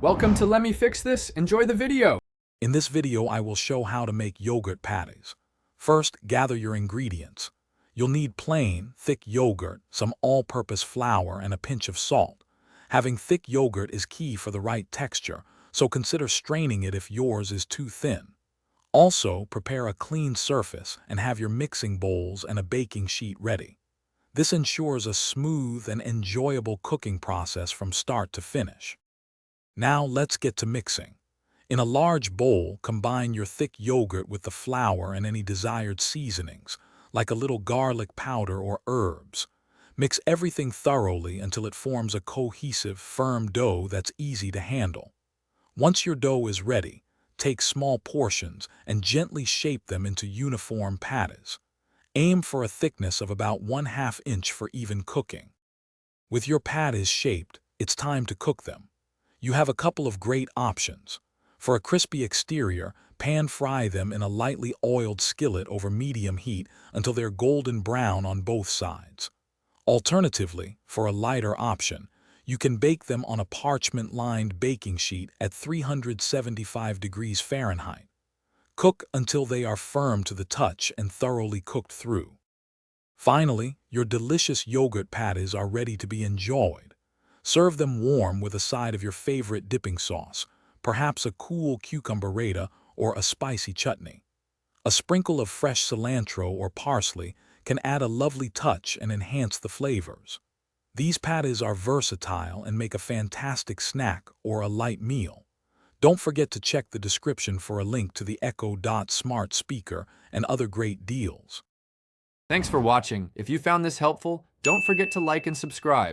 Welcome to Let Me Fix This. Enjoy the video. In this video, I will show how to make yogurt patties. First, gather your ingredients. You'll need plain, thick yogurt, some all-purpose flour, and a pinch of salt. Having thick yogurt is key for the right texture, so consider straining it if yours is too thin. Also, prepare a clean surface and have your mixing bowls and a baking sheet ready. This ensures a smooth and enjoyable cooking process from start to finish. Now let's get to mixing. In a large bowl, combine your thick yogurt with the flour and any desired seasonings, like a little garlic powder or herbs. Mix everything thoroughly until it forms a cohesive, firm dough that's easy to handle. Once your dough is ready, take small portions and gently shape them into uniform patties. Aim for a thickness of about 1/2 inch for even cooking. With your patties shaped, it's time to cook them. You have a couple of great options. For a crispy exterior, pan-fry them in a lightly oiled skillet over medium heat until they're golden brown on both sides. Alternatively, for a lighter option, you can bake them on a parchment-lined baking sheet at 375 degrees Fahrenheit. Cook until they are firm to the touch and thoroughly cooked through. Finally, your delicious yogurt patties are ready to be enjoyed. Serve them warm with a side of your favorite dipping sauce, perhaps a cool cucumber raita or a spicy chutney. A sprinkle of fresh cilantro or parsley can add a lovely touch and enhance the flavors. These patties are versatile and make a fantastic snack or a light meal. Don't forget to check the description for a link to the Echo Dot smart speaker and other great deals. Thanks for watching. If you found this helpful, don't forget to like and subscribe.